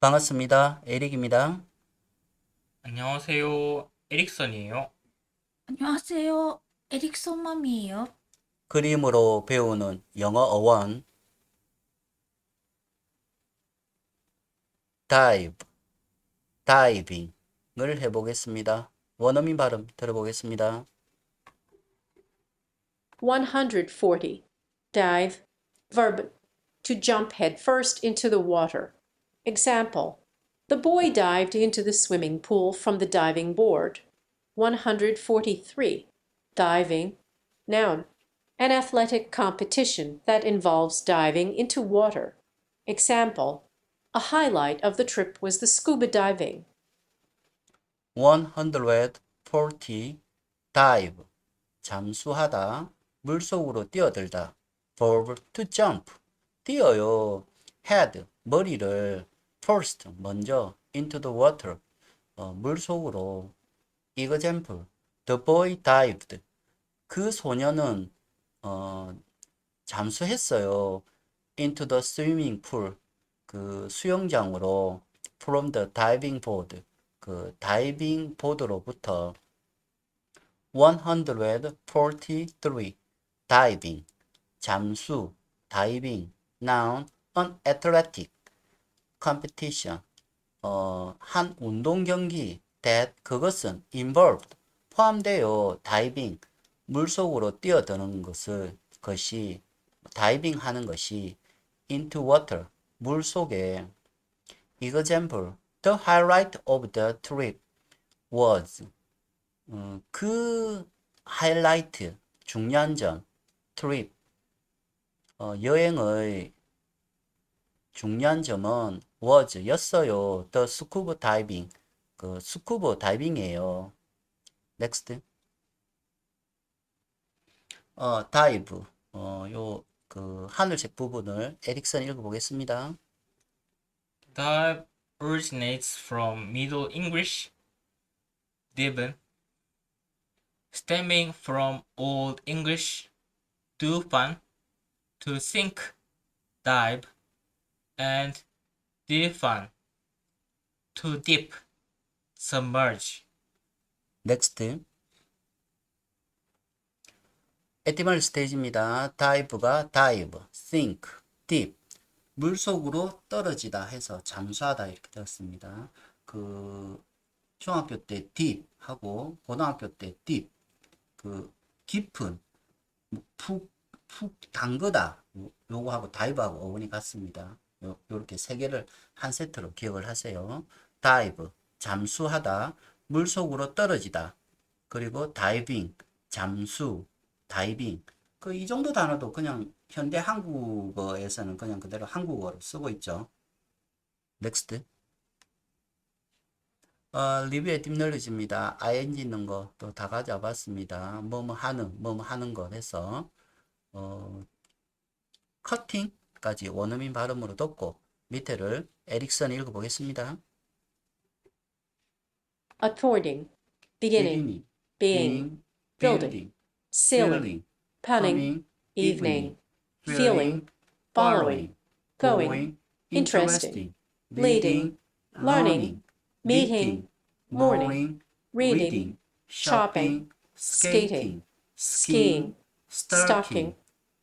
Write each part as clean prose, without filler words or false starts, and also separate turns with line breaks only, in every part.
반갑습니다. 에릭입니다.
안녕하세요. 에릭선이에요.
안녕하세요. 에릭сон 맘이에요.
그림으로 배우는 영어 어원 dive, 다이빙을 해보겠습니다. 원어민 발음 들어보겠습니다.
140. Dive. Verb. To jump headfirst into the water. Example. The boy dived into the swimming pool from the diving board. 143. Diving. Noun. An athletic competition that involves diving into water. Example. A highlight of the trip was the scuba diving.
140 dive, 잠수하다, 물속으로 뛰어들다. verb to jump, 뛰어요. head, 머리를 first, 먼저 into the water, 물속으로. example, the boy dived, 그 소녀는 잠수했어요. into the swimming pool, 그 수영장으로. from the diving board, 그 다이빙 보드로부터. 143 diving, 잠수, 다이빙. noun, an athletic competition, 한 운동 경기 that, 그것은 involved, 포함되어 다이빙, 물속으로 뛰어드는 것이 다이빙 하는 것이 into water, 물속에. example, the highlight of the trip was, 그 하이라이트, 중요한 점, trip, 여행의 중요한 점은 was, 였어요. the scuba diving, 그 스쿠버 다이빙이에요. next. dive, 그 하늘색 부분을 에릭슨 읽어보겠습니다.
Dive originates from Middle English, diven, stemming from Old English, dufan, to sink, dive, and defan, to dip, submerge.
next. 에티멀 스테이지입니다. dive가 dive, sink, dip, 물속으로 떨어지다 해서 잠수하다 이렇게 되었습니다. 그 중학교 때 deep 하고 고등학교 때 deep, 그 깊은, 푹 담그다, 요거하고 다이브하고 어원이 같습니다. 요렇게 세 개를 한 세트로 기억을 하세요. dive, 잠수하다, 물속으로 떨어지다, 그리고 다이빙, 잠수, 다이빙. 그 이 정도 단어도 그냥 현대 한국어에서는 그냥 그대로 한국어로 쓰고 있죠. next. 리뷰의 딥널리지입니다. ing 있는 거 또 다 가져봤습니다. 뭐뭐 하는 것 해서 커팅까지 원어민 발음으로 듣고 밑에를 에릭슨 읽어보겠습니다.
According. Beginning. Being. Building. Ceiling. Punning. Evening. Feeling. Following. Going. Interesting. Leading. Learning. Meeting. Morning. Reading. Shopping. Skating. Skiing. Stalking.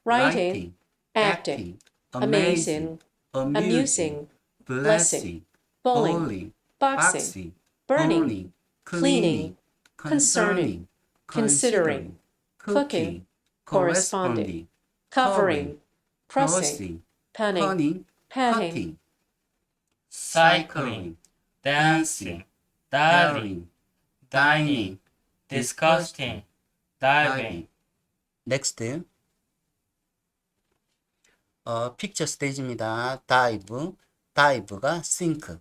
Writing. Acting. Amazing. Amusing. Blessing. Bowling. Boxing. Burning. Cleaning. Concerning. Considering. Cooking. Corresponding. Covering. Crossing. Punning. Patting.
Cycling, dancing, diving, dining, disgusting, diving.
next. 픽처 스테이지입니다. dive가 sink,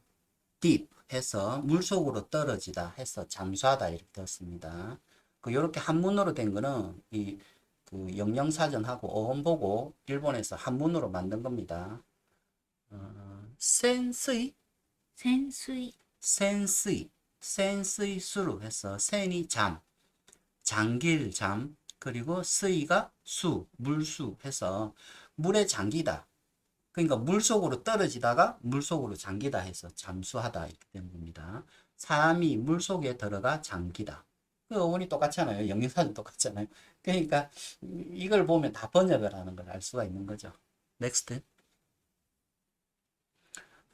deep 해서 물속으로 떨어지다 해서 잠수하다 이렇게 되었습니다. 요렇게 한문으로 된 거는 그 영영사전하고 어원 보고 일본에서 한문으로 만든 겁니다. 센스이,
센수이,
센스이수로 해서 센이 잠, 잠길 잠, 그리고 스이가 물수 해서 물에 잠기다, 그러니까 물속으로 떨어지다가 물속으로 잠기다 해서 잠수하다 이렇게 되는 겁니다. 사람이 물속에 들어가 잠기다. 그 어원이 똑같잖아요. 영역사도 똑같잖아요. 그러니까 이걸 보면 다 번역을 하는 걸 알 수가 있는 거죠. 넥스트.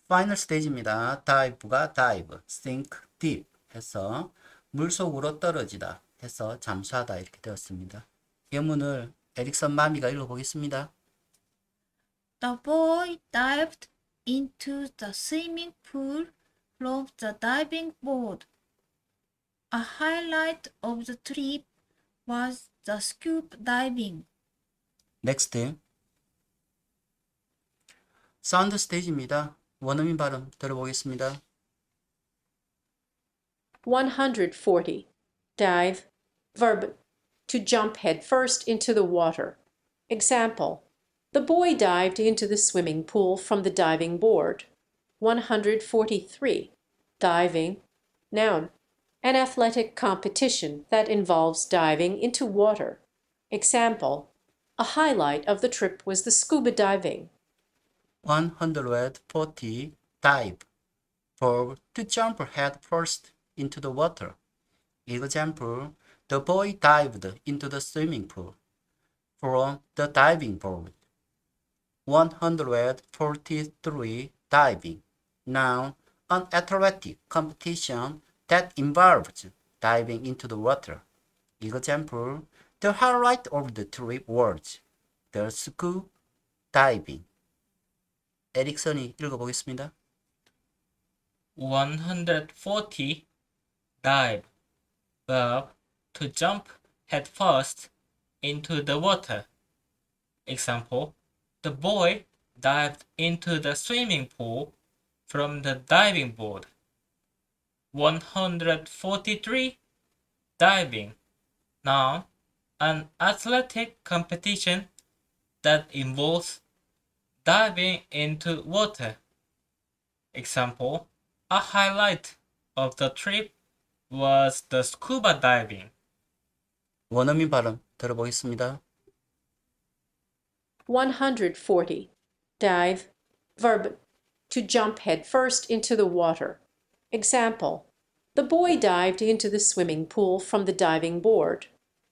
파이널 스테이지입니다. dive가 dive, sink, deep 해서 물속으로 떨어지다 해서 잠수하다 이렇게 되었습니다. 예문을 에릭선 마미가 읽어보겠습니다.
The boy dived into the swimming pool from the diving board. A highlight of the trip was the scuba diving.
넥스트. 사운드 스테이지입니다. 원어민 발음 들어보겠습니다.
140. Dive. Verb. To jump head first into the water. Example. The boy dived into the swimming pool from the diving board. 143. Diving. Noun. An athletic competition that involves diving into water. Example. A highlight of the trip was the scuba diving.
140. Dive. Verb to jump head first into the water. Example. The boy dived into the swimming pool from the diving board. 143. Diving. Noun. An athletic competition that involves diving into the water. Example. The highlight of the trip was the scuba diving. 에릭슨이 읽어보겠습니다.
140. Dive. Verb to jump headfirst into the water. Example. The boy dived into the swimming pool from the diving board. 143. Diving. Noun. An athletic competition that involves diving into water. Example. A highlight of the trip was the scuba diving.
원어민 발음 들어보겠습니다.
140. Dive. Verb. To jump head first into the water. Example. The boy dived into the swimming pool from the diving board.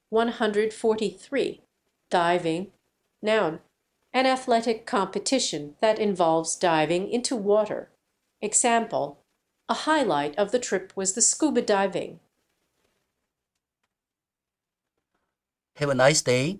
143. Diving. Noun. An athletic competition that involves diving into water. Example. A highlight of the trip was the scuba diving.
Have a nice day.